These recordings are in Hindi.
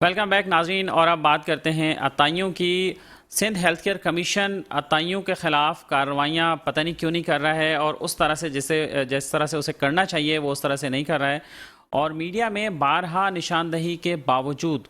वेलकम बैक नाज़रीन। और अब बात करते हैं अताइयों की। सिंध हेल्थ केयर कमीशन अताइयों के ख़िलाफ़ कार्रवाइयाँ पता नहीं क्यों नहीं कर रहा है, और उस तरह से जिस तरह से उसे करना चाहिए वो उस तरह से नहीं कर रहा है। और मीडिया में बारहा निशानदही के बावजूद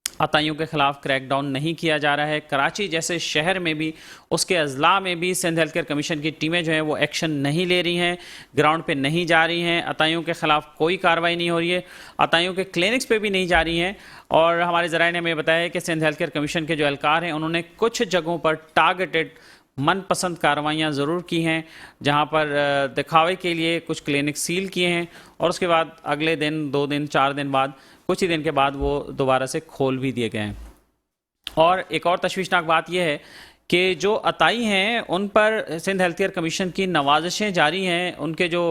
अताइयों के खिलाफ क्रैकडाउन नहीं किया जा रहा है। कराची जैसे शहर में भी, उसके अजला में भी सिंध हेल्थ केयर कमीशन की टीमें जो हैं वो एक्शन नहीं ले रही हैं, ग्राउंड पे नहीं जा रही हैं, अताइयों के खिलाफ कोई कार्रवाई नहीं हो रही है, अताइयों के क्लिनिक्स पे भी नहीं जा रही हैं। और हमारे ज़राए ने हमें बताया है कि सिंध हेल्थ केयर कमीशन के जो एहलकार हैं उन्होंने कुछ जगहों पर टारगेटेड मनपसंद कार्रवाइयाँ ज़रूर की हैं, जहाँ पर दिखावे के लिए कुछ क्लिनिक सील किए हैं, और उसके बाद अगले दिन 2 दिन 4 दिन बाद, कुछ ही दिन के बाद वो दोबारा से खोल भी दिए गए हैं। और एक और तशवीशनाक बात यह है कि जो अताई हैं उन पर सिंध हेल्थ केयर कमीशन की नवाजिशें जारी हैं। उनके जो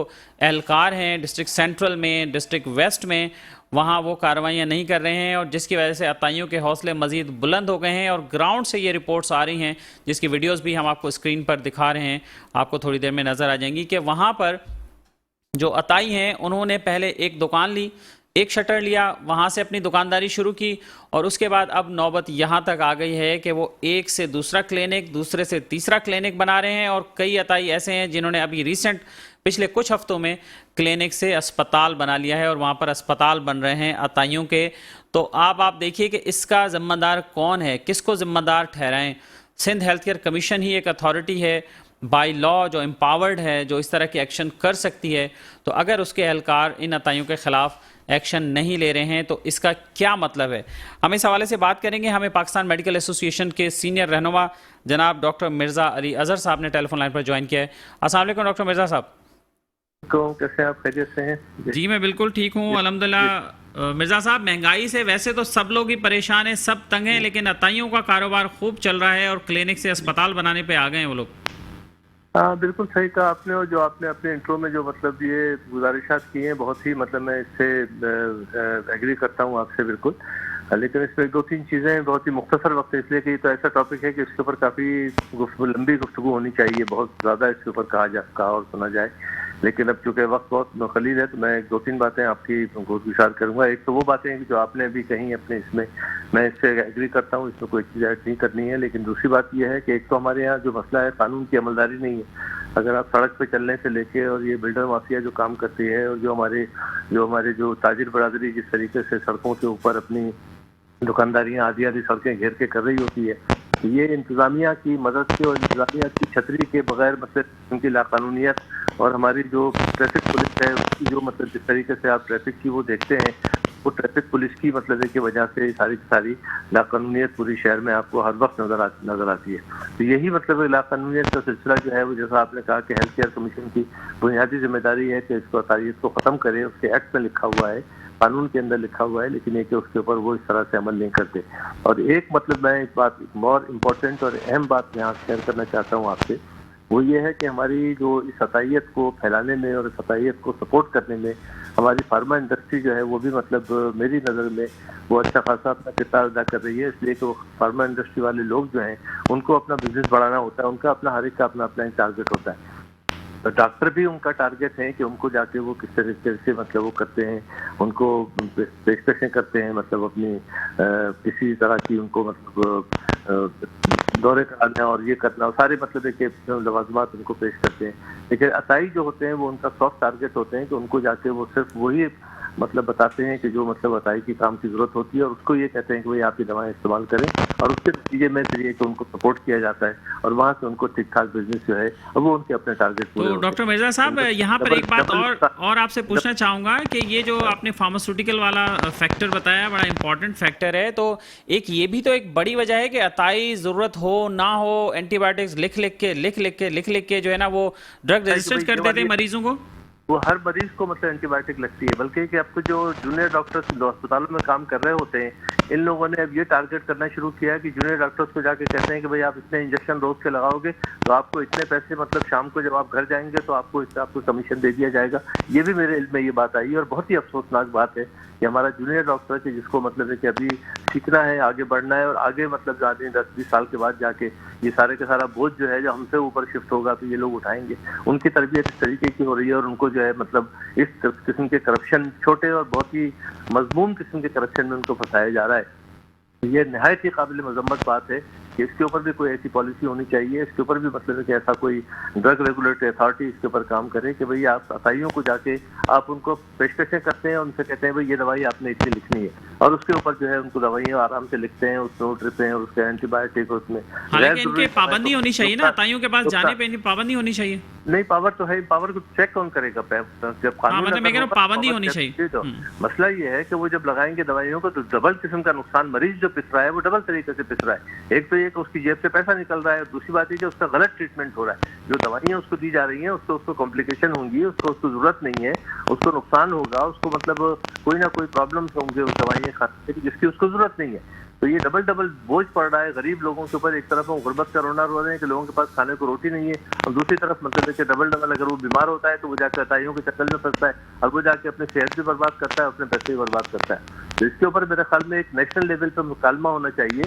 एहलकार हैं डिस्ट्रिक्ट सेंट्रल में, डिस्ट्रिक्ट वेस्ट में, वहाँ वो कार्रवाइयाँ नहीं कर रहे हैं, और जिसकी वजह से अताइयों के हौसले मज़ीद बुलंद हो गए हैं। और ग्राउंड से ये रिपोर्ट्स आ रही हैं, जिसकी वीडियोज़ भी हम आपको स्क्रीन पर दिखा रहे हैं, आपको थोड़ी देर में नज़र आ जाएंगी, कि वहाँ पर जो अताई हैं उन्होंने पहले एक दुकान ली, एक शटर लिया, वहाँ से अपनी दुकानदारी शुरू की, और उसके बाद अब नौबत यहाँ तक आ गई है कि वो एक से दूसरा क्लिनिक, दूसरे से तीसरा क्लिनिक बना रहे हैं। और कई अताई ऐसे हैं जिन्होंने अभी रिसेंट पिछले कुछ हफ्तों में क्लिनिक से अस्पताल बना लिया है, और वहाँ पर अस्पताल बन रहे हैं अताइयों के। तो आप देखिए कि इसका ज़िम्मेदार कौन है, किसको ज़िम्मेदार ठहराएं। सिंध हेल्थ केयर कमीशन ही एक अथॉरिटी है बाय लॉ जो एम्पावर्ड है, जो इस तरह की एक्शन कर सकती है। तो अगर उसके एहलकार इन अताइयों के ख़िलाफ़ एक्शन नहीं ले रहे हैं तो इसका क्या मतलब है। हम इस हवाले से बात करेंगे। हमें पाकिस्तान मेडिकल एसोसिएशन के सीनियर रहनुमा जनाब डॉक्टर मिर्ज़ा अली अज़हर साहब ने टेलीफोन लाइन पर ज्वाइन किया है। अस्सलाम वालेकुम डॉक्टर मिर्ज़ा साहब। कैसे आप खैरियत से हैं? जी मैं बिल्कुल ठीक हूँ अल्हम्दुलिल्लाह। मिर्ज़ा साहब, महंगाई से वैसे तो सब लोग ही परेशान हैं, सब तंग हैं, लेकिन अताइयों का कारोबार खूब चल रहा है और क्लिनिक से अस्पताल बनाने पे आ गए हैं वो लोग। हाँ, बिल्कुल सही कहा आपने। और जो आपने अपने इंट्रो में जो मतलब ये गुजारिशात की हैं, बहुत ही मतलब मैं इससे एग्री करता हूँ आपसे बिल्कुल। लेकिन इसमें 2-3 चीज़ें बहुत ही मुख्तसर वक्त है, इसलिए कि ये तो ऐसा टॉपिक है कि इसके ऊपर काफ़ी लंबी गुफ्तगू होनी चाहिए, बहुत ज़्यादा इसके ऊपर कहा और सुना जाए। लेकिन अब चूंकि वक्त बहुत कलील है तो मैं 2-3 बातें आपकी गुज़ार करूँगा। एक तो वो बातें हैं कि जो आपने अभी कही अपने इसमें, मैं इससे एग्री करता हूँ, इसमें कोई चीज़ ऐड नहीं करनी है। लेकिन दूसरी बात यह है कि एक तो हमारे यहाँ जो मसला है कानून की अमलदारी नहीं है। अगर आप सड़क पे चलने से लेके, और ये बिल्डर माफिया जो काम करती है, और जो हमारे जो ताजिर बरादरी जिस तरीके से सड़कों के ऊपर अपनी दुकानदारियां आधी आधी सड़कें घेर के कर रही होती है, ये इंतजामिया की मदद से और इंतजामिया की छतरी के बगैर मतलब उनकी लाकानूनियत, और हमारी जो ट्रैफिक पुलिस है उसकी जो मतलब जिस तरीके से आप ट्रैफिक की वो देखते हैं, वो ट्रैफिक पुलिस की मतलब की वजह से सारी की सारी लाकानूनियत पूरी शहर में आपको हर वक्त नजर आती है। तो यही मतलब लाकानूनियत का सिलसिला जो है वो, जैसा आपने कहा कि हेल्थ केयर कमीशन की बुनियादी जिम्मेदारी है कि इसको तारीख को ख़त्म करे, उसके एक्ट में लिखा हुआ है, कानून के अंदर लिखा हुआ है, लेकिन एक उसके ऊपर वो इस तरह से अमल नहीं करते। और एक मतलब मैं एक बात मोर इम्पोर्टेंट और अहम बात यहाँ शेयर करना चाहता हूँ आपसे, वो ये है कि हमारी जो इस अतायत को फैलाने में और इस अतायत को सपोर्ट करने में हमारी फार्मा इंडस्ट्री जो है वो भी मतलब मेरी नज़र में वो अच्छा खासा अपना किरदार अदा कर रही है। इसलिए कि वो फार्मा इंडस्ट्री वाले लोग जो हैं उनको अपना बिजनेस बढ़ाना होता है, उनका अपना हर एक का अपना अपना टारगेट होता है। तो डॉक्टर भी उनका टारगेट है कि उनको जाके वो किस तरीके से मतलब वो करते हैं, उनको पेशकशें करते हैं, मतलब अपनी किसी तरह की उनको मतलब दौरे कराना और ये करना, और सारे मतलब एक लवाजमात उनको पेश करते हैं। लेकिन अताई जो होते हैं वो उनका सॉफ्ट टारगेट होते हैं कि उनको जाके वो सिर्फ वही मतलब बताते हैं कि जो मतलब अताई की काम की जरूरत होती है, और उसको ये कहते हैं कि भाई आप ये दवाएं इस्तेमाल करें, और उसके नतीजे में फिर ये कि उनको सपोर्ट किया जाता है, और वहाँ से उनको ठीक ठाक बिजनेस जो है वो उनके अपने टारगेट पूरे तो डॉक्टर मिर्ज़ा साहब, यहाँ पर एक बात और आपसे पूछना चाहूँगा कि ये जो आपने फार्मास्यूटिकल वाला फैक्टर बताया बड़ा इंपॉर्टेंट फैक्टर है, तो एक ये भी तो एक बड़ी वजह है कि अताई ज़रूरत हो ना हो एंटीबायोटिक्स लिख लिख के जो है ना वो ड्रग रजिस्टर कर देते हैं मरीजों को। वो हर मरीज को मतलब एंटीबायोटिक लगती है, बल्कि कि आपको जो जूनियर डॉक्टर्स अस्पतालों में काम कर रहे होते हैं, इन लोगों ने अब ये टारगेट करना शुरू किया है कि जूनियर डॉक्टर्स को जाके कहते हैं कि भाई आप इतने इंजेक्शन रोज के लगाओगे तो आपको इतने पैसे, मतलब शाम को जब आप घर जाएंगे तो आपको इससे आपको कमीशन दे दिया जाएगा। ये भी मेरे इल्म में ये बात आई, और बहुत ही अफसोसनाक बात है कि हमारा जूनियर डॉक्टर है जिसको मतलब है कि अभी सीखना है, आगे बढ़ना है और आगे मतलब आदमी 10-20 साल के बाद जाके ये सारे का सारा बोझ जो है जो हमसे ऊपर शिफ्ट होगा तो ये लोग उठाएंगे। उनकी तरबियत इस तरीके की हो रही है और उनको जो है मतलब इस किस्म के करप्शन, छोटे और बहुत ही मजमूम किस्म के करप्शन में उनको फंसाया जा रहा है। ये नहायत ही काबिल मजम्मत बात है कि इसके ऊपर भी कोई ऐसी पॉलिसी होनी चाहिए, इसके ऊपर भी मतलब है कि ऐसा कोई ड्रग रेगुलेटरी अथॉरिटी इसके ऊपर काम करे कि भाई आप असाइयों को जाके आप उनको पेशकशें करते हैं, उनसे कहते हैं भाई ये दवाई आपने इतनी लिखनी है और उसके ऊपर जो है उनको दवाइयाँ आराम से लिखते हैं, उसमें ड्रिप हैं और उसके एंटीबायोटिक उसमें। हालांकि इनके पाबंदी होनी चाहिए ना, अताइयों के पास जाने पे इनकी पाबंदी होनी चाहिए। नहीं, पावर तो है, पावर को चेक कौन करेगा? जब कानून मतलब मैं कह रहा हूं पाबंदी होनी चाहिए। तो मसला ये है कि वो जब लगाएंगे दवाइयों को तो डबल किस्म का नुकसान, मरीज जो पिस रहा है वो डबल तरीके से पिस रहा है। एक तो ये कि उसकी जेब से पैसा निकल रहा है, दूसरी बात ये कि उसका गलत ट्रीटमेंट हो रहा है। जो दवाइयाँ उसको दी जा रही हैं उसको कॉम्प्लिकेशन होंगी, उसको जरूरत नहीं है, उसको नुकसान होगा, उसको मतलब कोई ना कोई प्रॉब्लम होंगे उस दवाइयाँ खाने की जिसकी उसको जरूरत नहीं है। तो ये डबल बोझ पड़ रहा है गरीब लोगों के ऊपर। एक तरफ हम गुर्बत का रोना रो रहे हैं कि लोगों के पास खाने को रोटी नहीं है, और दूसरी तरफ मतलब है कि डबल अगर वो बीमार होता है तो वो जाकर अताइयों के चक्कर में फंसता है और वो जाके अपने सेहत भी बर्बाद करता है, अपने पैसे भी बर्बाद करता है। तो इसके ऊपर मेरे ख्याल में एक नेशनल लेवल पर मुकालमा होना चाहिए,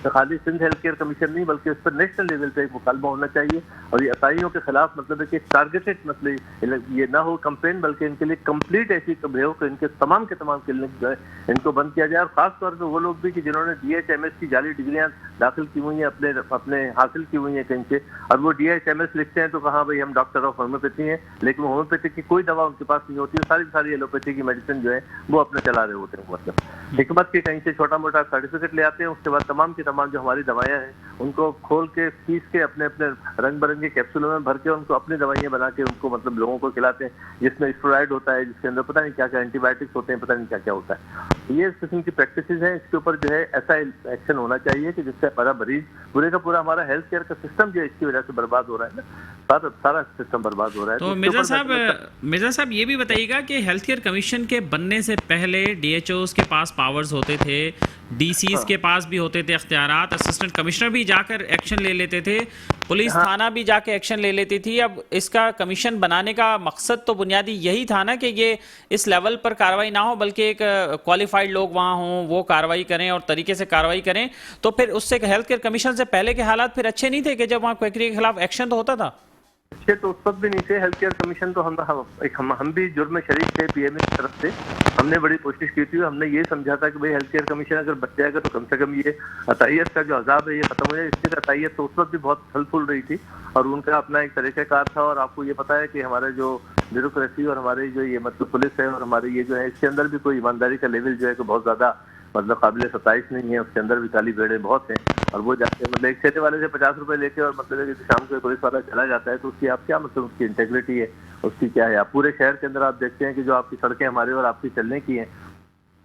तो खाली सिंध हेल्थ केयर कमीशन नहीं बल्कि इस पर नेशनल लेवल पे एक मुकालमा होना चाहिए और ये असाइयों के खिलाफ मतलब है कि टारगेटेड मतलब ये ना हो कंपेन, बल्कि इनके लिए कंप्लीट ऐसी हो कि इनके तमाम के तमाम क्लिनिक जो है इनको बंद किया जाए। और खासतौर पर वो लोग भी कि जिन्होंने DHMS की जाली डिग्रियां दाखिल की हुई हैं, अपने हासिल की हुई हैं कहीं से, और वो DHMS लिखते हैं तो कहा भाई हम डॉक्टर ऑफ होम्योपैथी हैं, लेकिन होम्योपैथी की कोई दवा उनके पास नहीं होती, सारी एलोपैथी की मेडिसिन जो है वो अपने चला रहे होते हैं। मतलब हिकमत की कहीं से छोटा मोटा सर्टिफिकेट ले आते हैं, उसके बाद तमाम की तमाम जो हमारी दवाइयाँ हैं उनको खोल के पीस के अपने अपने रंग बिरंगे कैप्सूलों में भर के उनको अपनी दवाइयाँ बना के उनको मतलब लोगों को खिलाते हैं, जिसमें स्टेरॉइड होता है, जिसके अंदर पता नहीं क्या क्या एंटीबायोटिक्स होते हैं, पता नहीं क्या क्या होता है। ये इस किस्म की प्रैक्टिसेस हैं, इसके ऊपर जो है ऐसा एक्शन होना चाहिए कि जिससे हमारा मरीज पूरे का पूरा हमारा हेल्थ केयर का सिस्टम जो है इसकी वजह से बर्बाद हो रहा है ना, सारा सिस्टम बर्बाद हो रहा है। तो मिर्जा साहब ये भी बताइएगा कि हेल्थ केयर कमीशन के बनने से पहले DHOs के पास पावर्स होते थे, DCs के पास भी होते थे अख्तियारात, असिस्टेंट कमिश्नर भी जाकर एक्शन ले लेते थे, पुलिस थाना भी जाके एक्शन ले लेती थी। अब इसका कमीशन बनाने का मकसद तो बुनियादी यही था ना कि ये इस लेवल पर कार्रवाई ना हो बल्कि एक क्वालिफाइड लोग वहाँ हों, वो कार्रवाई करें और तरीके से कार्रवाई करें। तो फिर उससे हेल्थ केयर कमीशन से पहले के हालात फिर अच्छे नहीं थे कि जब वहाँ क्वेकरी के खिलाफ एक्शन तो होता था? अच्छे तो उस वक्त भी नहीं थे। हेल्थ केयर कमीशन तो हम भी जुर्म में शरीक थे PMA की तरफ से। हमने बड़ी कोशिश की थी, हमने ये समझा था कि भाई हेल्थ केयर कमीशन अगर बच जाएगा तो कम से कम ये अतायत का जो अजाब है ये खत्म हो जाए। इसकी अतायत तो उस वक्त भी बहुत फल फूल रही थी और उनका अपना एक तरीक़ाकार था। और आपको ये पता है कि हमारे जो ब्यूरोक्रेसी और हमारे जो ये मतलब पुलिस है और हमारे ये जो है इसके अंदर भी कोई ईमानदारी का लेवल जो है बहुत ज़्यादा मतलब काबिल सताइश नहीं है, उसके अंदर भी काली भेड़े बहुत हैं। और वो जाके मतलब एक ठेले वाले से 50 रुपए लेके और मतलब शाम को पुलिस वाला चला जाता है तो उसकी आप क्या मतलब उसकी इंटेग्रिटी है, उसकी क्या है? आप पूरे शहर के अंदर आप देखते हैं कि जो आपकी सड़कें हमारे और आपकी चलने की हैं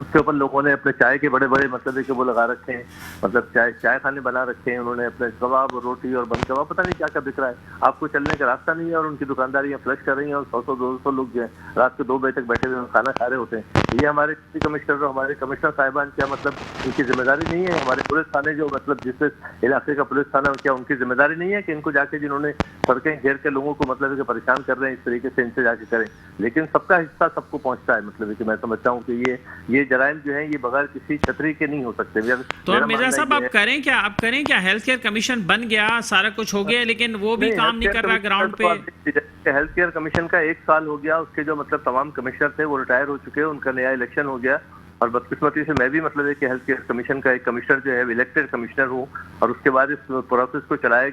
उसके ऊपर लोगों ने अपने चाय के बड़े बड़े मतलब है कि वो लगा रखे हैं, मतलब चाय खाने बना रखे हैं उन्होंने, अपने कबाब और रोटी और बंद कबाब पता नहीं क्या क्या बिक रहा है। आपको चलने का रास्ता नहीं है और उनकी दुकानदारियां फ्लश कर रही हैं और 100-200 लोग जो है रात के 2 बजे तक बैठे हुए खाना खा रहे होते हैं। ये हमारे कमिश्नर और हमारे कमिश्नर साहिबान क्या मतलब उनकी जिम्मेदारी नहीं है? हमारे पुलिस थाने जो मतलब जिस इलाके का पुलिस थाना क्या उनकी जिम्मेदारी नहीं है कि इनको जाके जिन्होंने सड़कें घेर के लोगों को मतलब परेशान कर रहे हैं इस तरीके से इनसे जाके करें? लेकिन सबका हिस्सा सबको पहुंचता है। मतलब कि मैं समझता हूँ कि ये जराइम जो है ये बगैर किसी छतरी के नहीं हो सकते। तो अब मिर्जा साहब आप करें क्या हेल्थ केयर कमीशन बन गया, सारा कुछ हो गया, लेकिन वो भी काम नहीं कर रहा ग्राउंड पे। हेल्थ केयर कमीशन का 1 साल हो गया, उसके जो मतलब तमाम कमिश्नर थे वो रिटायर हो चुके हैं, उनका नया इलेक्शन हो गया और बदकिस्मती से मैं भी मतलब है कि हेल्थ केयर कमीशन का एक कमिश्नर जो है इलेक्टेड कमिश्नर हूँ। और उसके बाद इस प्रोसेस को चलाया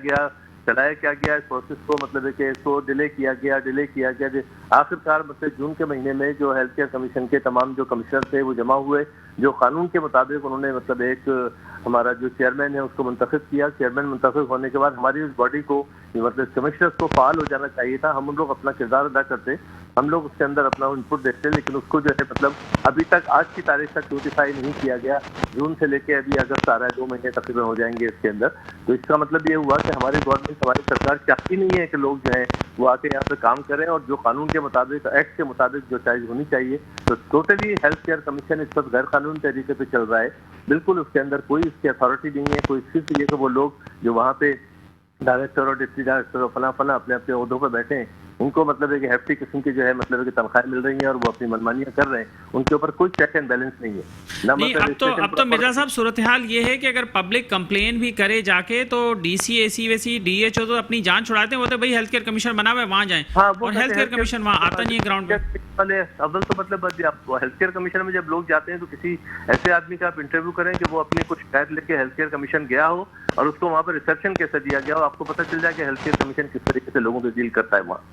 क्या गया, इस प्रोसेस को मतलब है कि इसको डिले किया गया। आखिरकार मतलब जून के महीने में जो हेल्थ केयर कमीशन के तमाम जो कमिश्नर थे वो जमा हुए, जो कानून के मुताबिक उन्होंने मतलब एक हमारा जो चेयरमैन है उसको मुंतखब किया। चेयरमैन मुंतखब होने के बाद हमारी उस बॉडी को मतलब कमिश्नर्स को फाल हो जाना चाहिए था। हम लोग अपना किरदार अदा करते, हम लोग उसके अंदर अपना इनपुट देते, लेकिन उसको जो है मतलब अभी तक आज की तारीख तक नोटिफाई नहीं किया गया। जून से लेके अभी अगस्त आ रहा है, 2 महीने तकरीबन हो जाएंगे इसके अंदर। तो इसका मतलब ये हुआ कि हमारी गवर्नमेंट हमारी सरकार चाहती नहीं है कि लोग जो है वो आके यहाँ पे काम करें और जो कानून के मुताबिक एक्ट के मुताबिक जो चाइज होनी चाहिए। तो टोटली हेल्थ केयर कमीशन इस वक्त गैर कानूनी तरीके पे चल रहा है, बिल्कुल उसके अंदर कोई इसकी अथॉरिटी नहीं है। कोई सिर्फ ये कि वो लोग जो वहाँ पे डायरेक्टर और डिप्टी डायरेक्टर और फला अपने अपने ओहदों पर बैठे हैं उनको मतलब है कि hefty किस्म की जो है मतलब है कि तनख्वाहें मिल रही हैं और वो अपनी मनमानियां कर रहे हैं, उनके ऊपर कोई चेक एंड बैलेंस नहीं है ना। नहीं, मतलब अब तो मिर्जा साहब सूरत हाल ये है कि अगर पब्लिक कंप्लेन भी करे जाके तो डीसी, एसी वेसी, डीएचओ तो अपनी जान छुड़ाते हैं, वो तो भाई हेल्थ केयर कमीशन बना हुआ है वहाँ जाएं, हाँ, और हेल्थ केयर कमीशन वहाँ आता नहीं है ग्राउंड पे। वाले अव्वल तो मतलब आप हेल्थ केयर कमीशन में जब लोग जाते हैं तो किसी ऐसे आदमी का आप इंटरव्यू करें कि वो अपनी कुछ शिकायत लेके हेल्थ केयर कमीशन गया हो और उसको वहाँ पर रिसेप्शन कैसे दिया गया हो, आपको पता चल जाए कि हेल्थ केयर कमीशन किस तरीके से लोगों को डील करता है वहाँ,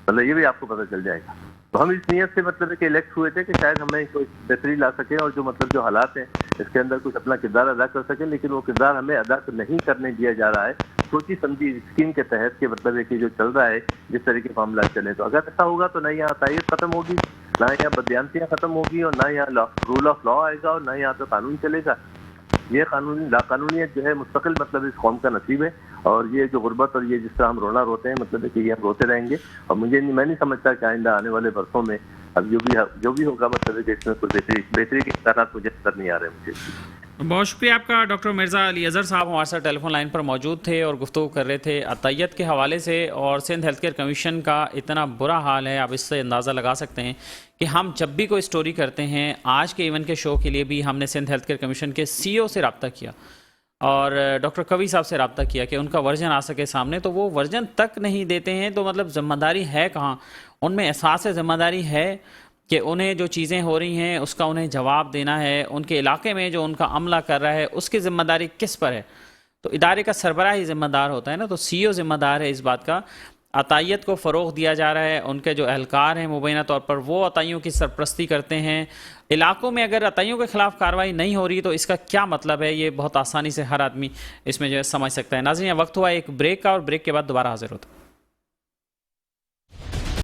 मतलब ये भी आपको पता चल जाएगा। तो हम इस नियत से मतलब है कि इलेक्ट हुए थे कि शायद हमें कोई बेहतरी ला सके और जो मतलब जो हालात हैं इसके अंदर कुछ अपना किरदार अदा कर सके, लेकिन वो किरदार हमें अदा तो नहीं करने दिया जा रहा है सोची समझी स्कीम के तहत के मतलब है कि जो चल रहा है जिस तरीके के मामला चले। तो अगर ऐसा होगा तो ना यहाँ तायद खत्म होगी, ना यहाँ बदयांतियाँ खत्म होगी, और ना यहाँ रूल ऑफ लॉ आएगा, और ना यहाँ पे कानून चलेगा। ये कानूनी लाकानूनियत जो है मुस्तकिल मतलब इस कौम का नसीब है, और ये जो गुर्बत और ये जिस तरह हम रोना रोते हैं मतलब है कि ये हम रोते रहेंगे। और मैं नहीं समझता कि आइंदा आने वाले वर्षों में अब जो भी होगा मतलब है कि इसमें कोई बेहतरी के इम्कान मुझे नजर नहीं आ रहे मुझे। बहुत शुक्रिया आपका। डॉक्टर मिर्ज़ा अली अज़हर साहब हमारे साथ टेलीफोन लाइन पर मौजूद थे और गुफ्तगू कर रहे थे अतायत के हवाले से, और सिंध हेल्थ केयर कमीशन का इतना बुरा हाल है, आप इससे अंदाज़ा लगा सकते हैं कि हम जब भी कोई स्टोरी करते हैं, आज के इवन के शो के लिए भी हमने सिंध हेल्थ केयर कमीशन के CEO से रब्ता किया और डॉक्टर कवी साहब से रब्ता किया कि उनका वर्जन आ सके सामने, तो वो वर्जन तक नहीं देते हैं। तो मतलब ज़िम्मेदारी है कहाँ? उनमें एहसास ज़िम्मेदारी है कि उन्हें जो चीज़ें हो रही हैं उसका उन्हें जवाब देना है, उनके इलाके में जो उनका अमला कर रहा है उसकी ज़िम्मेदारी किस पर है? तो इदारे का सरबराह ही ज़िम्मेदार होता है ना, तो CEO ज़िम्मेदार है इस बात का। अतायत को फ़रोग़ दिया जा रहा है, उनके जो एहलकार हैं मुबैना तौर पर वो अताइयों की सरपरस्ती करते हैं। इलाकों में अगर अताइयों के ख़िलाफ़ कार्रवाई नहीं हो रही तो इसका क्या मतलब है, ये बहुत आसानी से हर आदमी इसमें जो है समझ सकता है। नाज़रीन, वक्त हुआ एक ब्रेक का, और ब्रेक के बाद दोबारा हाजिर होता है।